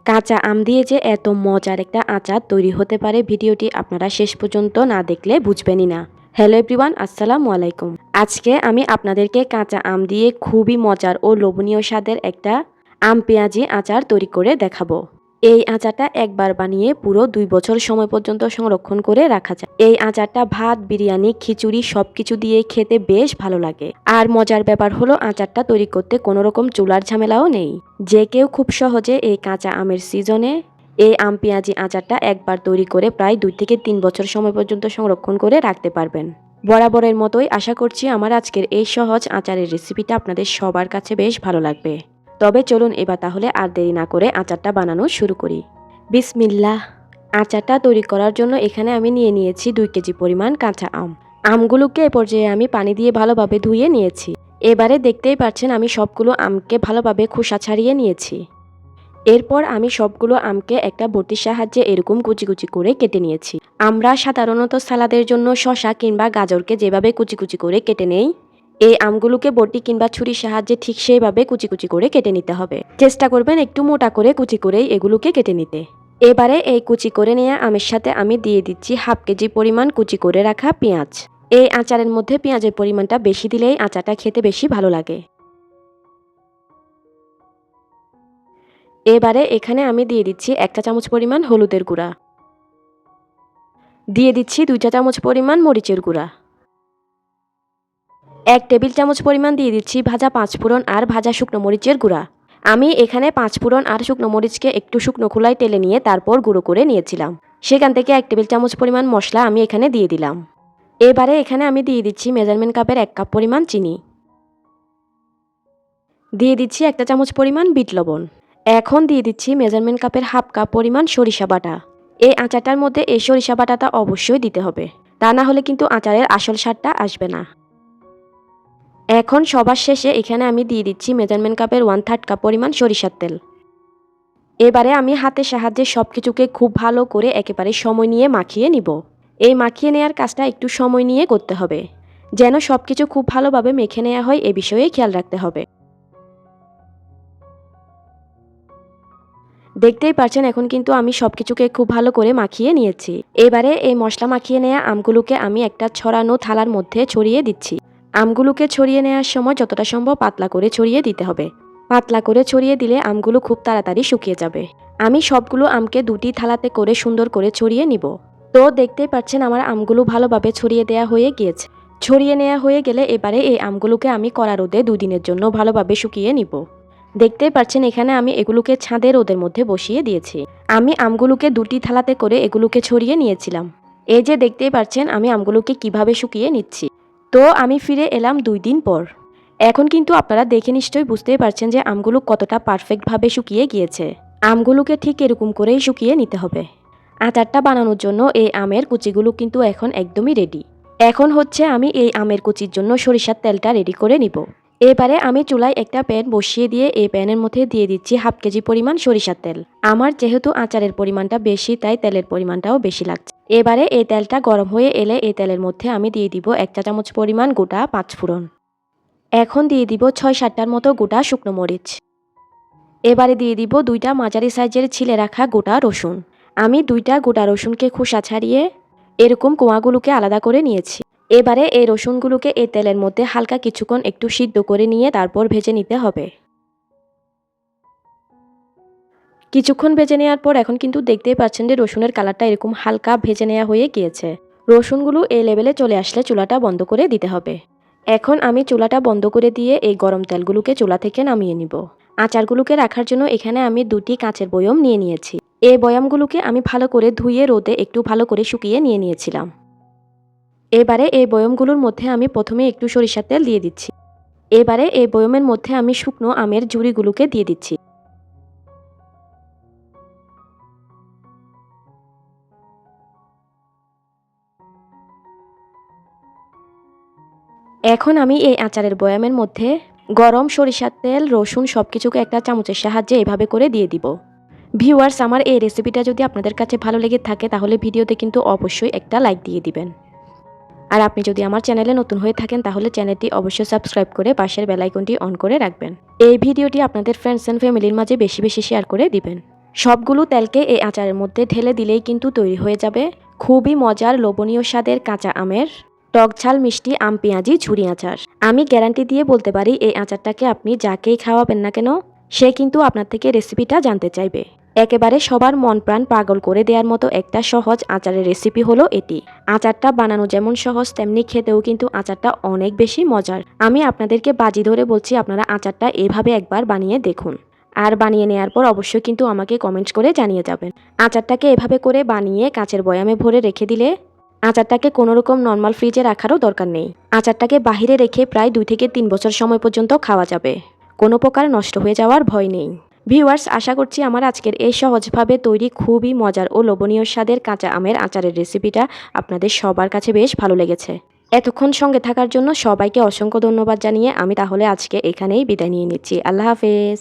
কাঁচা আম দিয়ে যে এত মজার একটা আচার তৈরি হতে পারে ভিডিওটি আপনারা শেষ পর্যন্ত না দেখলে বুঝবেনই না। হ্যালো এভরিওয়ান, আসসালামু আলাইকুম। আজকে আমি আপনাদেরকে কাঁচা আম দিয়ে খুবই মজার ও লোভনীয় স্বাদের একটা আম পেঁয়াজি আচার তৈরি করে দেখাবো। এই আচারটা একবার বানিয়ে পুরো 2 বছর সময় পর্যন্ত সংরক্ষণ করে রাখা যায়। এই আচারটা ভাত, বিরিয়ানি, খিচুড়ি সবকিছু দিয়ে খেতে বেশ ভালো লাগে। আর মজার ব্যাপার হলো আচারটা তৈরি করতে কোনো রকম চুলার ঝামেলাও নেই। যে কেউ খুব সহজে এই কাঁচা আমের সিজনে এই আম পেঁয়াজি আচারটা একবার তৈরি করে প্রায় 2 থেকে 3 বছর সময় পর্যন্ত সংরক্ষণ করে রাখতে পারবেন। বরাবরের মতোই আশা করছি আমার আজকের এই সহজ আচারের রেসিপিটা আপনাদের সবার কাছে বেশ ভালো লাগবে। তবে চলুন এবার তাহলে আর দেরি না করে আচারটা বানানো শুরু করি। বিসমিল্লাহ। আচারটা তৈরি করার জন্য এখানে আমি নিয়ে নিয়েছি 2 কেজি পরিমাণ কাঁচা আম। আমগুলোকে এ পর্যায়ে আমি পানি দিয়ে ভালোভাবে ধুয়ে নিয়েছি। এবারে দেখতেই পাচ্ছেন আমি সবগুলো আমকে ভালোভাবে খোসা ছাড়িয়ে নিয়েছি। এরপর আমি সবগুলো আমকে একটা বটির সাহায্যে এরকম কুচি কুচি করে কেটে নিয়েছি। আমরা সাধারণত সালাদের জন্য শসা কিংবা গাজরকে যেভাবে কুচি কুচি করে কেটে নেই, এই আমগুলোকে বটি কিংবা ছুরির সাহায্যে ঠিক সেইভাবে কুচি কুচি করে কেটে নিতে হবে। চেষ্টা করবেন একটু মোটা করে কুচি করেই এগুলোকে কেটে নিতে। এবারে এই কুচি করে নেওয়া আমের সাথে আমি দিয়ে দিচ্ছি 1/2 কেজি পরিমাণ কুচি করে রাখা পেঁয়াজ। এই আচারের মধ্যে পেঁয়াজের পরিমাণটা বেশি দিলেই আচারটা খেতে বেশি ভালো লাগে। এবারে এখানে আমি দিয়ে দিচ্ছি 1 চা চামচ পরিমাণ হলুদের গুঁড়া, দিয়ে দিচ্ছি 2 চা চামচ পরিমাণ মরিচের গুঁড়া, 1 টেবিল চামচ পরিমাণ দিয়ে দিচ্ছি ভাজা 5 ফোড়ন আর ভাজা শুকনো মরিচের গুঁড়া। আমি এখানে 5 ফোড়ন আর শুকনো মরিচকে একটু শুকনো খোলায় টেলে নিয়ে তারপর গুঁড়ো করে নিয়েছিলাম। সেখান থেকে 1 টেবিল চামচ পরিমাণ মশলা আমি এখানে দিয়ে দিলাম। এবারে এখানে আমি দিয়ে দিচ্ছি মেজারমেন্ট কাপের 1 কাপ পরিমাণ চিনি, দিয়ে দিচ্ছি 1 চা চামচ পরিমাণ বিট লবণ। এখন দিয়ে দিচ্ছি মেজারমেন্ট কাপের 1/2 কাপ পরিমাণ সরিষা বাটা। এই আচারটার মধ্যে এই সরিষা বাটাটা অবশ্যই দিতে হবে, তা না হলে কিন্তু আচারের আসল স্বাদটা আসবে না। এখন সবার শেষে এখানে আমি দিয়ে দিচ্ছি মেজারমেন্ট কাপের 1/3 কাপ পরিমাণ সরিষার তেল। এবারে আমি হাতের সাহায্যে সব কিছুকে খুব ভালো করে একেবারে সময় নিয়ে মাখিয়ে নিব। এই মাখিয়ে নেওয়ার কাজটা একটু সময় নিয়ে করতে হবে, যেন সব কিছু খুব ভালোভাবে মেখে নেওয়া হয় এ বিষয়ে খেয়াল রাখতে হবে। দেখতেই পাচ্ছেন এখন কিন্তু আমি সব কিছুকে খুব ভালো করে মাখিয়ে নিয়েছি। এবারে এই মশলা মাখিয়ে নেওয়া আমগুলোকে আমি একটা ছড়ানো থালার মধ্যে ছড়িয়ে দিচ্ছি। আমগুলোকে ছড়িয়ে নেওয়ার সময় যতটা সম্ভব পাতলা করে ছড়িয়ে দিতে হবে। পাতলা করে ছড়িয়ে দিলে আমগুলো খুব তাড়াতাড়ি শুকিয়ে যাবে। আমি সবগুলো আমকে 2টি থালাতে করে সুন্দর করে ছড়িয়ে নিব। তো দেখতেই পাচ্ছেন আমার আমগুলো ভালোভাবে ছড়িয়ে দেওয়া হয়ে গিয়েছে। ছড়িয়ে নেওয়া হয়ে গেলে এবারে এই আমগুলোকে আমি কড়া রোদে 2 দিনের জন্য ভালোভাবে শুকিয়ে নিব। দেখতেই পাচ্ছেন এখানে আমি এগুলোকে ছাদে রোদের মধ্যে বসিয়ে দিয়েছি। আমি আমগুলোকে 2টি থালাতে করে এগুলোকে ছড়িয়ে নিয়েছিলাম। এই যে দেখতেই পাচ্ছেন আমি আমগুলোকে কিভাবে শুকিয়ে নিচ্ছি। তো আমি ফিরে এলাম 2 দিন পর। এখন কিন্তু আপনারা দেখে নিশ্চয়ই বুঝতেই পারছেন যে আমগুলো কতটা পারফেক্টভাবে শুকিয়ে গিয়েছে। আমগুলোকে ঠিক এরকম করেই শুকিয়ে নিতে হবে। আচারটা বানানোর জন্য এই আমের কুচিগুলো কিন্তু এখন একদমই রেডি। এখন হচ্ছে আমি এই আমের কুচির জন্য সরিষার তেলটা রেডি করে নিব। এবারে আমি চুলায় একটা প্যান বসিয়ে দিয়ে এই প্যানের মধ্যে দিয়ে দিচ্ছি 1/2 কেজি পরিমাণ সরিষার তেল। আমার যেহেতু আচারের পরিমাণটা বেশি তাই তেলের পরিমাণটাও বেশি লাগছে। এবারে এই তেলটা গরম হয়ে এলে এই তেলের মধ্যে আমি দিয়ে দিব 1 চা চামচ পরিমাণ গোটা 5 ফোড়ন। এখন দিয়ে দিব 6-7টার মতো গোটা শুকনো মরিচ। এবারে দিয়ে দিব 2টা মাঝারি সাইজের ছিলে রাখা গোটা রসুন। আমি 2টা গোটা রসুনকে খোসা ছাড়িয়ে এরকম কোয়াগুলোকে আলাদা করে নিয়েছি। এবারে এই রসুনগুলোকে এই তেলের মধ্যে হালকা কিছুক্ষণ একটু সিদ্ধ করে নিয়ে তারপর ভেজে নিতে হবে। কিছুক্ষণ ভেজে নেওয়ার পর এখন কিন্তু দেখতেই পাচ্ছেন যে রসুনের কালারটা এরকম হালকা ভেজে নেওয়া হয়ে গিয়েছে। রসুনগুলো এই লেভেলে চলে আসলে চুলাটা বন্ধ করে দিতে হবে। এখন আমি চুলাটা বন্ধ করে দিয়ে এই গরম তেলগুলোকে চুলা থেকে নামিয়ে নিব। আচারগুলোকে রাখার জন্য এখানে আমি 2টি কাঁচের বয়ম নিয়ে নিয়েছি। এই বয়ামগুলোকে আমি ভালো করে ধুয়ে রোদে একটু ভালো করে শুকিয়ে নিয়ে নিয়েছিলাম। এবারে এই বয়মগুলোর মধ্যে আমি প্রথমে একটু সরিষার তেল দিয়ে দিচ্ছি। এবারে এই বয়মের মধ্যে আমি শুকনো আমের ঝুড়িগুলোকে দিয়ে দিচ্ছি। এখন আমি এই আচারের বয়ামের মধ্যে গরম সরিষার তেল, রসুন সবকিছুকে একটা চামচের সাহায্যে এভাবে করে দিয়ে দিব। ভিউয়ার্স, আমার এই রেসিপিটা যদি আপনাদের কাছে ভালো লেগে থাকে তাহলে ভিডিওতে কিন্তু অবশ্যই একটা লাইক দিয়ে দিবেন। আর আপনি যদি আমার চ্যানেলে নতুন হয়ে থাকেন তাহলে চ্যানেলটি অবশ্যই সাবস্ক্রাইব করে পাশের বেল আইকনটি অন করে রাখবেন। এই ভিডিওটি আপনাদের ফ্রেন্ডস এন্ড ফ্যামিলির মাঝে বেশি বেশি শেয়ার করে দিবেন। সবগুলো তেলকে এই আচারের মধ্যে ঢেলে দিলেই কিন্তু তৈরি হয়ে যাবে খুবই মজার লোভনীয় স্বাদের কাঁচা আমের টক ঝাল মিষ্টি আম পেঁয়াজি ঝুরি আচার। আমি গ্যারান্টি দিয়ে বলতে পারি এই আচারটাকে আপনি যাকেই খাওয়াবেন না কেন সে কিন্তু আপনার থেকে রেসিপিটা জানতে চাইবে। একেবারে সবার মন প্রাণ পাগল করে দেওয়ার মতো একটা সহজ আচারের রেসিপি হলো এটি। আচারটা বানানো যেমন সহজ তেমনি খেতেও কিন্তু আচারটা অনেক বেশি মজার। আমি আপনাদেরকে বাজি ধরে বলছি আপনারা আচারটা এভাবে একবার বানিয়ে দেখুন। আর বানিয়ে নেওয়ার পর অবশ্যই কিন্তু আমাকে কমেন্টস করে জানিয়ে যাবেন। আচারটাকে এভাবে করে বানিয়ে কাঁচের বয়ামে ভরে রেখে দিলে আচারটাকে কোনো রকম নর্মাল ফ্রিজে রাখারও দরকার নেই। আচারটাকে বাহিরে রেখে প্রায় 2 থেকে 3 বছর সময় পর্যন্ত খাওয়া যাবে। কোনো প্রকার নষ্ট হয়ে যাওয়ার ভয় নেই। ভিউয়ার্স, আশা করছি আমার আজকের এই সহজভাবে তৈরি খুবই মজার ও লোভনীয় স্বাদের কাঁচা আমের আচারের রেসিপিটা আপনাদের সবার কাছে বেশ ভালো লেগেছে। এতক্ষণ সঙ্গে থাকার জন্য সবাইকে অসংখ্য ধন্যবাদ জানিয়ে আমি তাহলে আজকে এখানেই বিদায় নিয়ে নিচ্ছি। আল্লাহ হাফেজ।